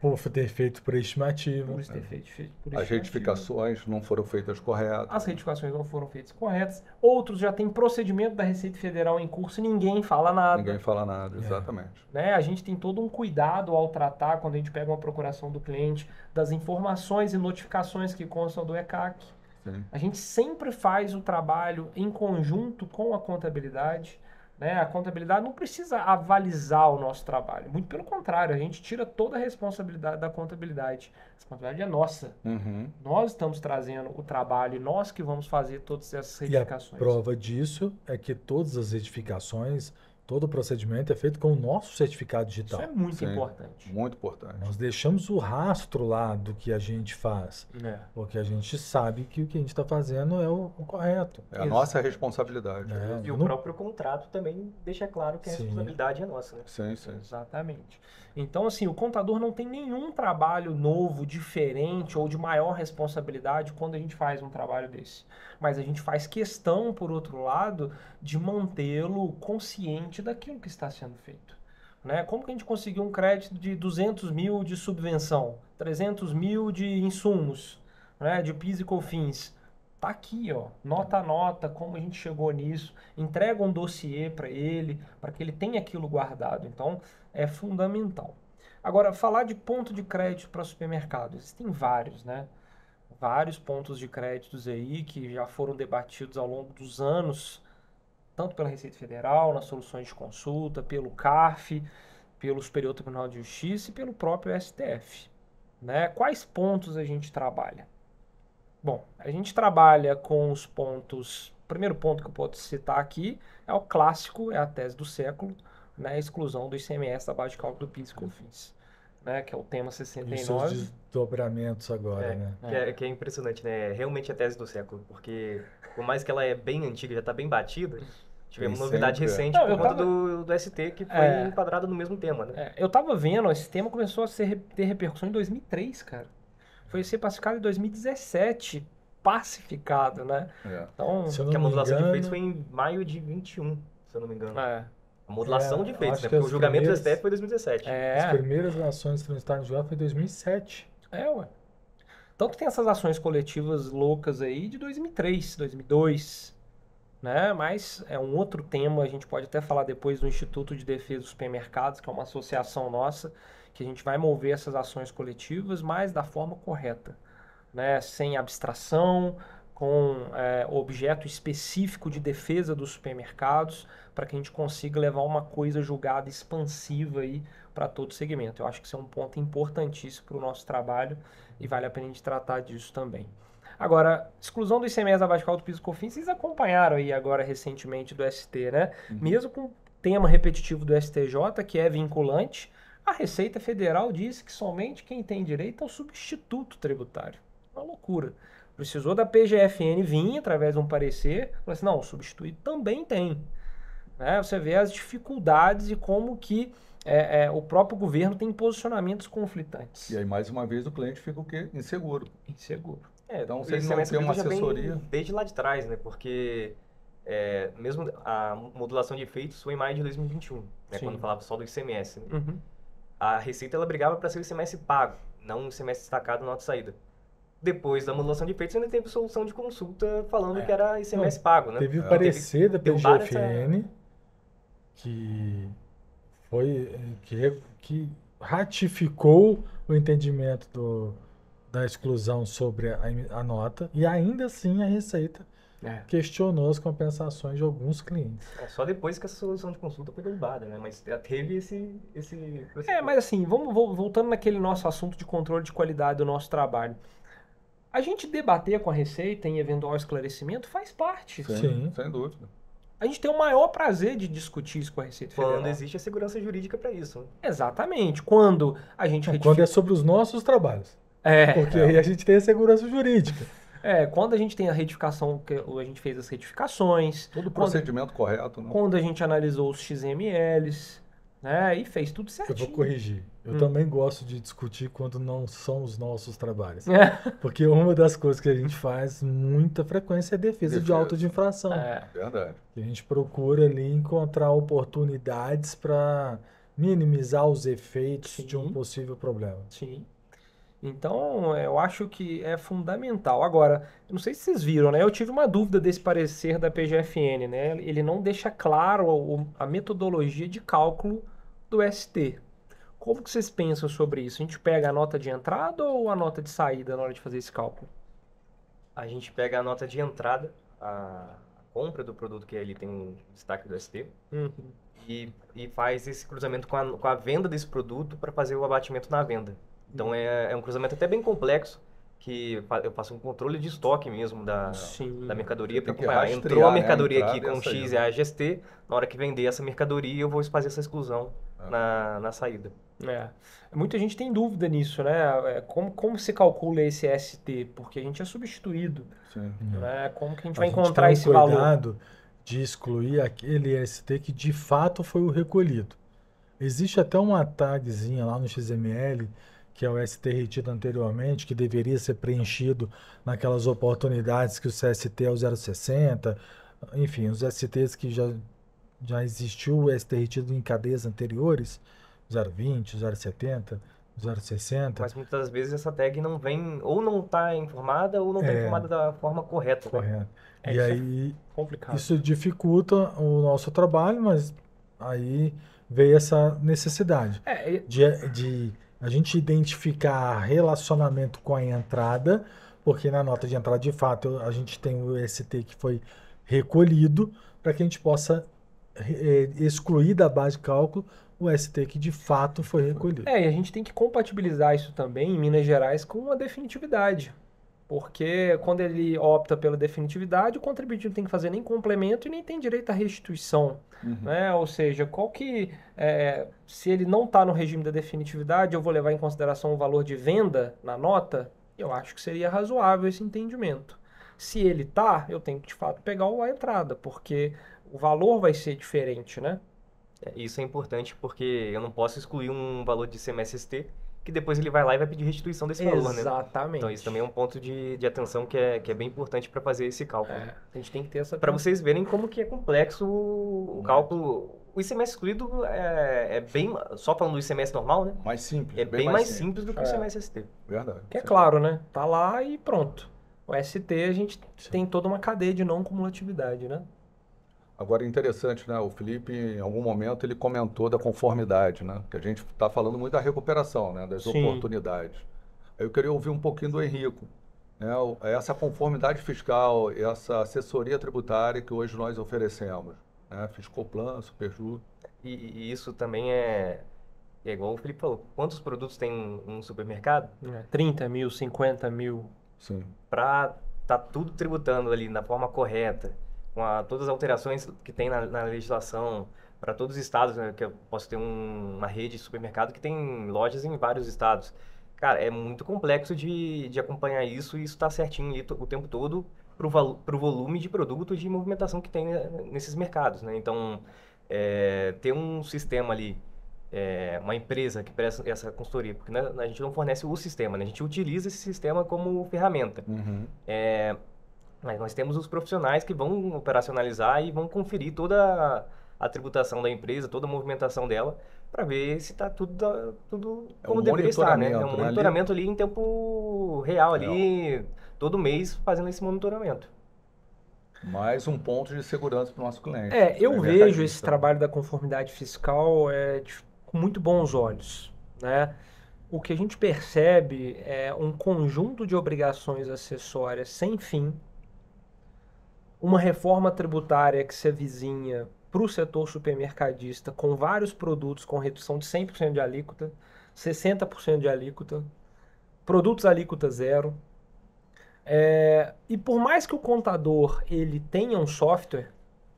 Por ter feito por estimativa. Por ter feito por As estimativa. retificações não foram feitas corretas. As retificações não foram feitas corretas. Outros já têm procedimento da Receita Federal em curso e ninguém fala nada. Ninguém fala nada, exatamente. Né? A gente tem todo um cuidado ao tratar, quando a gente pega uma procuração do cliente, das informações e notificações que constam do ECAC. Sim. A gente sempre faz o trabalho em conjunto com a contabilidade. Né? A contabilidade não precisa avalizar o nosso trabalho. Muito pelo contrário, a gente tira toda a responsabilidade da contabilidade. Essa contabilidade é nossa. Uhum. Nós estamos trazendo o trabalho e nós que vamos fazer todas essas retificações. E a prova disso é que todas as retificações, todo o procedimento é feito com o nosso certificado digital. Isso é muito Sim, importante. Muito importante. Nós deixamos o rastro lá do que a gente faz, porque a gente sabe que o que a gente está fazendo é o correto. É a nossa responsabilidade. E o próprio contrato também deixa claro que a responsabilidade é nossa. Né? Sim, sim. Exatamente. Então, assim, o contador não tem nenhum trabalho novo, diferente ou de maior responsabilidade quando a gente faz um trabalho desse. Mas a gente faz questão, por outro lado, de mantê-lo consciente daquilo que está sendo feito. Né? Como que a gente conseguiu um crédito de 200 mil de subvenção, 300 mil de insumos, né? De PIS e COFINS? Tá aqui, ó, nota a nota, como a gente chegou nisso, entrega um dossiê para ele que ele tenha aquilo guardado. Então, é fundamental. Agora, falar de ponto de crédito para supermercado, existem vários, né? Vários pontos de créditos aí que já foram debatidos ao longo dos anos, tanto pela Receita Federal, nas soluções de consulta, pelo CARF, pelo Superior Tribunal de Justiça e pelo próprio STF. Né? Quais pontos a gente trabalha? Bom, a gente trabalha com os pontos... O primeiro ponto que eu posso citar aqui é o clássico, é a tese do século, né? A exclusão do ICMS da base de cálculo do PIS e COFINS, né? Que é o tema 69. E seus desdobramentos agora, né? Que é impressionante, né? Realmente a tese do século, porque por mais que ela é bem antiga, já está bem batida, tivemos novidade recente por conta do ST, que foi enquadrado no mesmo tema, né? Eu tava vendo, esse tema começou a ter repercussão em 2003, cara. Foi ser pacificado em 2017, pacificado, né? Então, que a modulação de feitos foi em maio de 21, se eu não me engano. A modulação de feitos, né? Porque o julgamento do STF foi em 2017. As primeiras ações transitadas no julgado foi em 2007. Ué. Tanto que tem essas ações coletivas loucas aí de 2003, 2002, né? Mas é um outro tema, a gente pode até falar depois do Instituto de Defesa dos Supermercados, que é uma associação nossa, que a gente vai mover essas ações coletivas, mas da forma correta, né? Sem abstração, com objeto específico de defesa dos supermercados, para que a gente consiga levar uma coisa julgada expansiva aí para todo o segmento. Eu acho que isso é um ponto importantíssimo para o nosso trabalho e vale a pena a gente tratar disso também. Agora, exclusão do ICMS da base de cálculo do PIS e COFINS, vocês acompanharam aí agora recentemente do ST, né? Mesmo com o tema repetitivo do STJ, que é vinculante, a Receita Federal disse que somente quem tem direito é o substituto tributário. Uma loucura. Precisou da PGFN vir através de um parecer, falou assim, não, o substituído também tem. Né? Você vê as dificuldades e como que o próprio governo tem posicionamentos conflitantes. E aí, mais uma vez, o cliente fica o quê? Inseguro. Inseguro. Então, se ele não tem uma assessoria... Desde lá de trás, né? Porque mesmo a modulação de efeitos foi em maio de 2021, né? Quando falava só do ICMS. Né? A Receita ela brigava para ser o ICMS pago, não o ICMS destacado na nota de saída. Depois da modulação de efeitos, ainda teve solução de consulta falando que era ICMS pago, né? Teve o parecer da PGFN que ratificou o entendimento da exclusão sobre a nota e ainda assim a Receita questionou as compensações de alguns clientes. Só depois que essa solução de consulta foi derrubada, né? Mas já teve esse mas assim, vamos voltando naquele nosso assunto de controle de qualidade do nosso trabalho. A gente debater com a Receita em eventual esclarecimento faz parte. Sim, sem dúvida. A gente tem o maior prazer de discutir isso com a Receita Federal. Quando existe a segurança jurídica para isso. Né? Exatamente. Quando a gente quando é sobre os nossos trabalhos. Porque aí a gente tem a segurança jurídica. Quando a gente tem a retificação, que a gente fez as retificações, Todo o procedimento correto, né? quando a gente analisou os XMLs, né, e fez tudo Eu certinho. vou corrigir. Eu também gosto de discutir quando não são os nossos trabalhos. É. Porque uma das coisas que a gente faz muita frequência é defesa de auto de infração. Verdade. A gente procura ali encontrar oportunidades para minimizar os efeitos de um Sim. possível problema. Sim. Então, eu acho que é fundamental. Agora, eu não sei se vocês viram, né? Eu tive uma dúvida desse parecer da PGFN, né? Ele não deixa claro a metodologia de cálculo do ST. Como que vocês pensam sobre isso? A gente pega a nota de entrada ou a nota de saída na hora de fazer esse cálculo? A gente pega a nota de entrada, a compra do produto que ali tem um destaque do ST, e faz esse cruzamento com a venda desse produto para fazer o abatimento na venda. Então é um cruzamento até bem complexo, que eu faço um controle de estoque mesmo da mercadoria para Tem que acompanhar. rastrear, Entrou a né, a mercadoria aqui entrada e com a saída. X e a GST, na hora que vender essa mercadoria eu vou fazer essa exclusão na saída. Muita gente tem dúvida nisso, né? Como se calcula esse ST? Porque a gente é substituído. Sim. Né? Como que a gente A vai gente encontrar tem esse um valor? cuidado de excluir aquele ST que de fato foi o recolhido. Existe até uma tagzinha lá no XML, que é o ST retido anteriormente, que deveria ser preenchido naquelas oportunidades que o CST é o 060, enfim, os STs que já existiu o ST retido em cadeias anteriores, 020, 070, 060. Mas muitas vezes essa tag não vem, ou não está informada, ou não está informada da forma correta. Né? Correto. E isso é aí, complicado. isso dificulta o nosso trabalho, mas aí veio essa necessidade de a gente identificar relacionamento com a entrada, porque na nota de entrada, de fato, a gente tem o ST que foi recolhido, para que a gente possa excluir da base de cálculo o ST que de fato foi recolhido. E a gente tem que compatibilizar isso também em Minas Gerais com a definitividade. Porque quando ele opta pela definitividade, o contribuinte não tem que fazer nem complemento e nem tem direito à restituição. Né? Ou seja, se ele não está no regime da definitividade, eu vou levar em consideração o valor de venda na nota, eu acho que seria razoável esse entendimento. Se ele está, eu tenho que de fato pegar a entrada, porque o valor vai ser diferente, né? Isso é importante porque eu não posso excluir um valor de CMSST que depois ele vai lá e vai pedir restituição desse valor, né? Exatamente. Então isso também é um ponto de atenção que é bem importante para fazer esse cálculo. A gente tem que ter essa... Para vocês verem como que é complexo o cálculo. O ICMS excluído é bem... Só falando do ICMS normal, né? Mais simples. É bem mais simples do que o ICMS-ST. Verdade. Que é claro, né? Tá lá e pronto. O ST a gente tem toda uma cadeia de não cumulatividade, né? Agora, interessante, né? O Felipe, em algum momento, ele comentou da conformidade, né? Que a gente está falando muito da recuperação, né? Das oportunidades. Aí eu queria ouvir um pouquinho do Henrico, né? Essa conformidade fiscal, essa assessoria tributária que hoje nós oferecemos, né? Fiscoplan, Superjur. E isso também é igual o Felipe falou. Quantos produtos tem um supermercado? 30 mil, 50 mil. Sim. Para tá tudo tributando ali na forma correta, com todas as alterações que tem na legislação, para todos os estados, né, que eu posso ter uma rede de supermercado que tem lojas em vários estados. Cara, é muito complexo de acompanhar isso e isso está certinho ali o tempo todo para o volume de produtos de movimentação que tem nesses mercados, né? Então, ter um sistema ali, uma empresa que presta essa consultoria, porque né, a gente não fornece o sistema, né? A gente utiliza esse sistema como ferramenta. Mas nós temos os profissionais que vão operacionalizar e vão conferir toda a tributação da empresa, toda a movimentação dela, para ver se está tudo como deveria estar, né? É um monitoramento ali em tempo real, ali, todo mês fazendo esse monitoramento. Mais um ponto de segurança para o nosso cliente. Eu vejo esse trabalho da conformidade fiscal com muito bons olhos, né? O que a gente percebe é um conjunto de obrigações acessórias sem fim, uma reforma tributária que se avizinha para o setor supermercadista com vários produtos com redução de 100% de alíquota, 60% de alíquota, produtos alíquota zero. E por mais que o contador ele tenha um software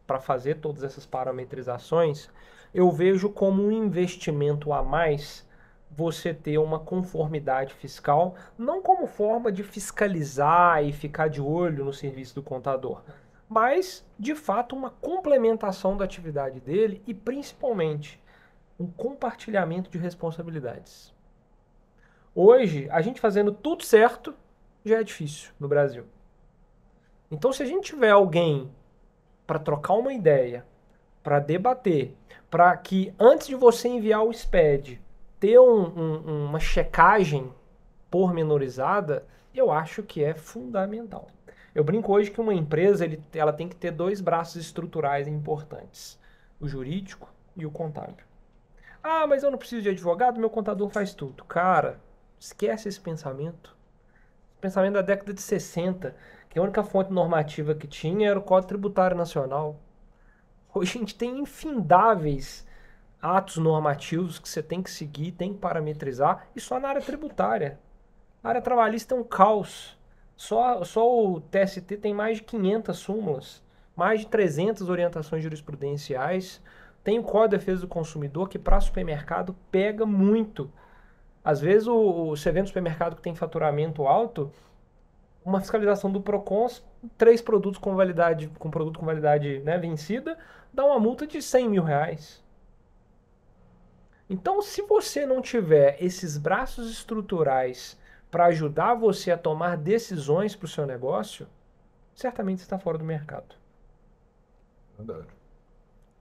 para fazer todas essas parametrizações, eu vejo como um investimento a mais você ter uma conformidade fiscal, não como forma de fiscalizar e ficar de olho no serviço do contador, mas, de fato, uma complementação da atividade dele e, principalmente, um compartilhamento de responsabilidades. Hoje, a gente fazendo tudo certo já é difícil no Brasil. Então, se a gente tiver alguém para trocar uma ideia, para debater, para que antes de você enviar o SPED, ter uma checagem pormenorizada, eu acho que é fundamental. Eu brinco hoje que uma empresa ela tem que ter 2 braços estruturais importantes, o jurídico e o contábil. Ah, mas eu não preciso de advogado, meu contador faz tudo. Cara, esquece esse pensamento. Pensamento da década de 60, que a única fonte normativa que tinha era o Código Tributário Nacional. Hoje a gente tem infindáveis atos normativos que você tem que seguir, tem que parametrizar, e só na área tributária. A área trabalhista é um caos. Só o TST tem mais de 500 súmulas, mais de 300 orientações jurisprudenciais. Tem o Código de Defesa do Consumidor, que para supermercado pega muito. Às vezes você vê no supermercado que tem faturamento alto, uma fiscalização do PROCON, 3 produtos com produto com validade, né, vencida, dá uma multa de R$100 mil. Então, se você não tiver esses braços estruturais para ajudar você a tomar decisões para o seu negócio, certamente você está fora do mercado. Verdade.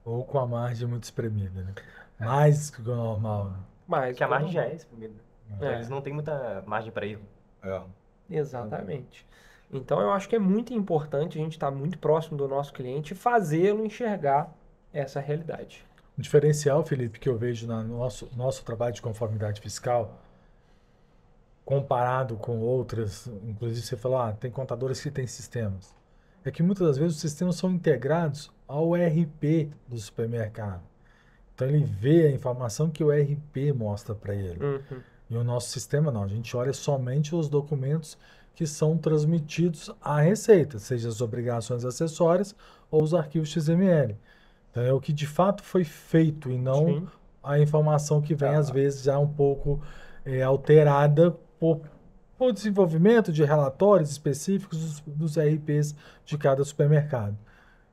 Ou com a margem muito espremida, né? Mais que o normal, né? Mas Porque a margem já é espremida. Então, É. eles não têm muita margem para erro. É. Exatamente. Então, eu acho que é muito importante a gente estar muito próximo do nosso cliente e fazê-lo enxergar essa realidade. O diferencial, Felipe, que eu vejo no nosso trabalho de conformidade fiscal, comparado com outras, inclusive você falou, tem contadores que têm sistemas, é que muitas das vezes os sistemas são integrados ao ERP do supermercado. Então ele vê a informação que o ERP mostra para ele. Uhum. E o nosso sistema não, a gente olha somente os documentos que são transmitidos à Receita, seja as obrigações acessórias ou os arquivos XML. Então é o que de fato foi feito e não Sim. a informação que vem às vezes já um pouco alterada por desenvolvimento de relatórios específicos dos RPs de cada supermercado.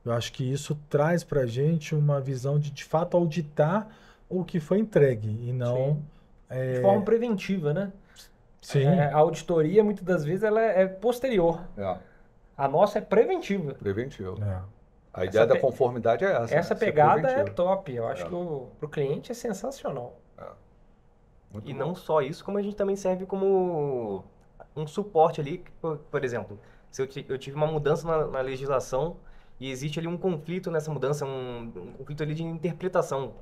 Eu acho que isso traz para a gente uma visão de fato auditar o que foi entregue e não... De forma preventiva, né? Sim. A auditoria, muitas das vezes, ela é posterior. É. A nossa é preventiva. Preventivo. É. A ideia Essa da conformidade é essa. Essa né? Ser pegada é preventivo. top. Eu acho É. que para o cliente é sensacional. Muito E bom. não só isso, como a gente também serve como um suporte ali. Por exemplo, se eu tive uma mudança na legislação e existe ali um conflito nessa mudança, um conflito ali de interpretação.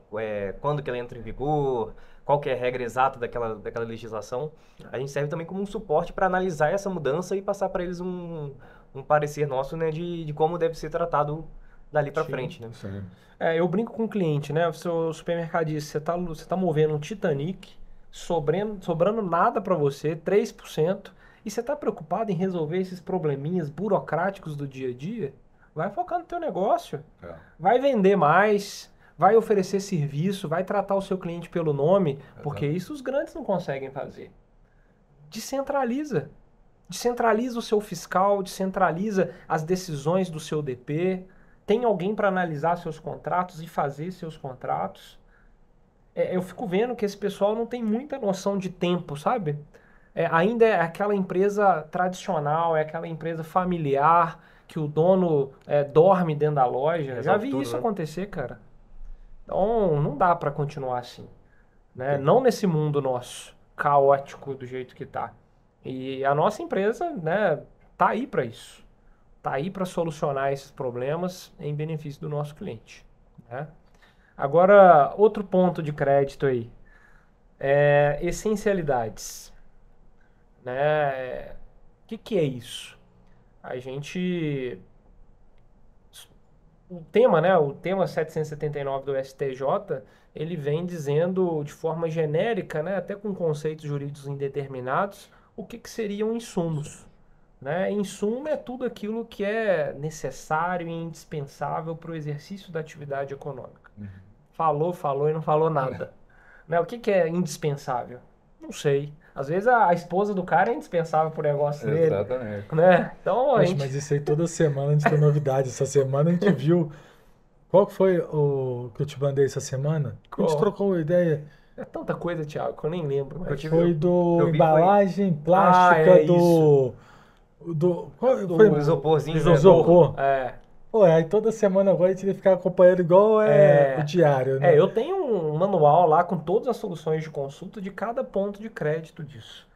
Quando que ela entra em vigor, qual que é a regra exata daquela legislação. A gente serve também como um suporte para analisar essa mudança e passar para eles um parecer nosso, né, de como deve ser tratado dali para Sim. frente, né? Sim. Eu brinco com o cliente, né? O seu supermercadista, você tá movendo um Titanic, sobrando nada para você, 3%, e você tá preocupado em resolver esses probleminhas burocráticos do dia a dia? Vai focar no teu negócio. É. Vai vender mais, vai oferecer serviço, vai tratar o seu cliente pelo nome, porque isso os grandes não conseguem fazer. Descentraliza. Descentraliza o seu fiscal, descentraliza as decisões do seu DP. Tem alguém para analisar seus contratos e fazer seus contratos. Eu fico vendo que esse pessoal não tem muita noção de tempo, sabe? Ainda é aquela empresa tradicional, é aquela empresa familiar, que o dono dorme dentro da loja. Já vi tudo, isso né? acontecer, cara. Então, não dá para continuar assim. Né? Não nesse mundo nosso, caótico do jeito que tá. E a nossa empresa, né, tá aí para isso. Tá aí para solucionar esses problemas em benefício do nosso cliente. Né? Agora, outro ponto de crédito aí. Essencialidades. Né? O que é isso? A gente... O tema 779 do STJ, ele vem dizendo de forma genérica, né, até com conceitos jurídicos indeterminados, o que seriam insumos. Né? Insumo é tudo aquilo que é necessário e indispensável para o exercício da atividade econômica. Falou e não falou nada. Né? O que que é indispensável? Não sei. Às vezes a esposa do cara é indispensável pro negócio dele, Exatamente. né? Então a Poxa, gente... mas isso aí toda semana a gente tem novidade. Essa semana a gente viu. Qual que foi o que eu te mandei essa semana? A gente Qual? trocou uma ideia. É tanta coisa, Thiago, que eu nem lembro. Eu Mas... tive- Foi eu- do eu vi embalagem Ah, plástica é qual Do foi? O isoporzinho, Do né? isopor. É. Pô, aí toda semana agora a gente tem que ficar acompanhando igual o diário, né? Eu tenho um manual lá com todas as soluções de consulta de cada ponto de crédito disso.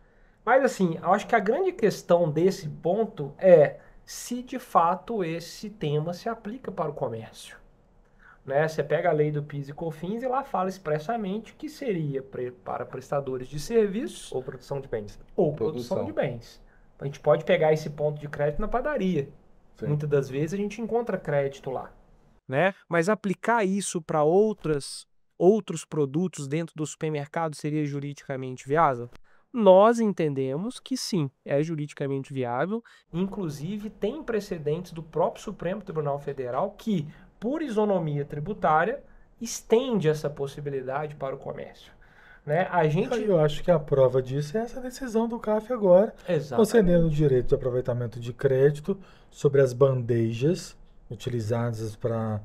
Mas assim, eu acho que a grande questão desse ponto é se de fato esse tema se aplica para o comércio. Né? Você pega a lei do PIS e COFINS e lá fala expressamente que seria para prestadores de serviços Ou produção de bens. ou produção de Produção. bens. A gente pode pegar esse ponto de crédito na padaria. Sim. Muitas das vezes a gente encontra crédito lá. Né? Mas aplicar isso para outros produtos dentro do supermercado seria juridicamente viável? Nós entendemos que sim, é juridicamente viável. Inclusive, tem precedentes do próprio Supremo Tribunal Federal que, por isonomia tributária, estende essa possibilidade para o comércio. Né? A gente... Eu acho que a prova disso é essa decisão do CAF agora, Exatamente. concedendo o direito de aproveitamento de crédito sobre as bandejas utilizadas para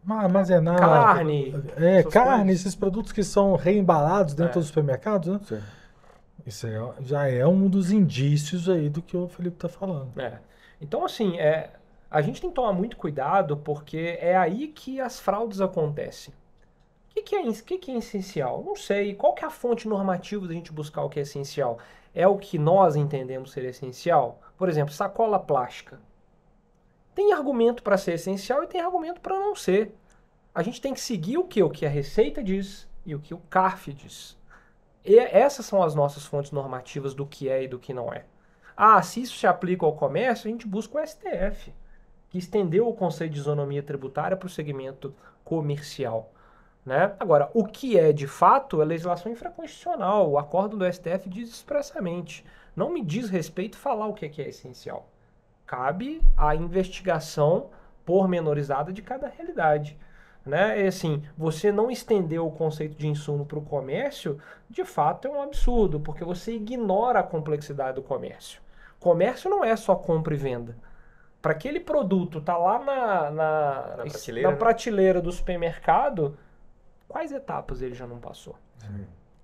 armazenar Carne. essas carne, coisas. esses produtos que são reembalados dentro É. dos supermercados, né? Sim. Isso já é um dos indícios aí do que o Felipe está falando. Então, assim, a gente tem que tomar muito cuidado porque é aí que as fraudes acontecem. O que é essencial? Não sei. Qual que é a fonte normativa da gente buscar o que é essencial? É o que nós entendemos ser essencial? Por exemplo, sacola plástica. Tem argumento para ser essencial e tem argumento para não ser. A gente tem que seguir o que? O que a Receita diz e o que o CARF diz. E essas são as nossas fontes normativas do que é e do que não é. Se isso se aplica ao comércio, a gente busca o STF, que estendeu o conceito de isonomia tributária para o segmento comercial. Né? Agora, o que é de fato é legislação infraconstitucional. O acórdão do STF diz expressamente. Não me diz respeito falar o que é essencial. Cabe a investigação pormenorizada de cada realidade. Né? E assim, você não estender o conceito de insumo para o comércio, de fato é um absurdo, porque você ignora a complexidade do comércio. Comércio não é só compra e venda. Para aquele produto tá lá na prateleira do supermercado, quais etapas ele já não passou?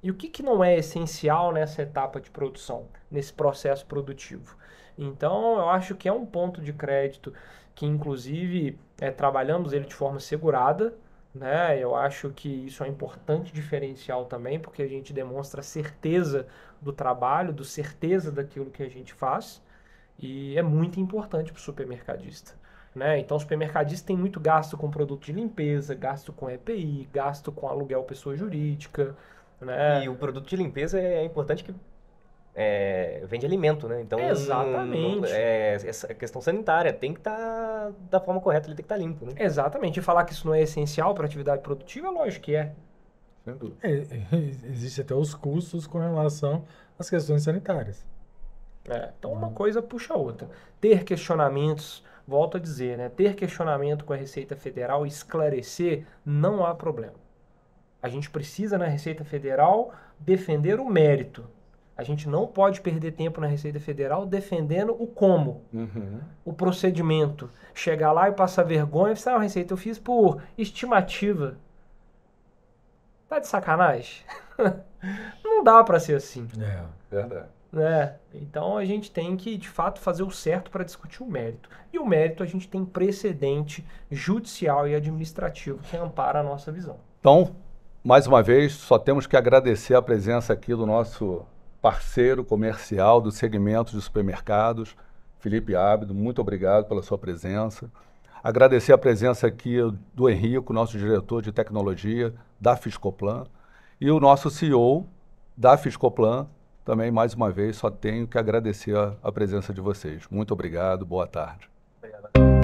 E o que não é essencial nessa etapa de produção, nesse processo produtivo? Então, eu acho que é um ponto de crédito que, inclusive, trabalhamos ele de forma segurada, né? Eu acho que isso é um importante diferencial também, porque a gente demonstra certeza do trabalho, certeza daquilo que a gente faz, e é muito importante para o supermercadista. Né? Então, o supermercadista tem muito gasto com produto de limpeza, gasto com EPI, gasto com aluguel pessoa jurídica. Né? E o produto de limpeza é importante que vende alimento, né? Então, Exatamente. Essa questão sanitária tem que estar da forma correta, ele tem que estar limpo, né? Exatamente. E falar que isso não é essencial para a atividade produtiva, lógico que é. Sem dúvida. Existe até os custos com relação às questões sanitárias. Então, uma coisa puxa a outra. Ter questionamentos, volto a dizer, né? Ter questionamento com a Receita Federal e esclarecer, não há problema. A gente precisa, na Receita Federal, defender o mérito. A gente não pode perder tempo na Receita Federal defendendo o como, o procedimento. Chegar lá e passar vergonha e falar, Receita, eu fiz por estimativa. Tá de sacanagem? Não dá para ser assim. Verdade. Então a gente tem que, de fato, fazer o certo para discutir o mérito. E o mérito a gente tem precedente judicial e administrativo que ampara a nossa visão. Então, mais uma vez, só temos que agradecer a presença aqui do nosso parceiro comercial do segmento de supermercados, Felipe Ábido. Muito obrigado pela sua presença. Agradecer a presença aqui do Henrico, nosso diretor de tecnologia da Fiscoplan, e o nosso CEO da Fiscoplan. Também, mais uma vez, só tenho que agradecer a presença de vocês. Muito obrigado, boa tarde. Obrigado.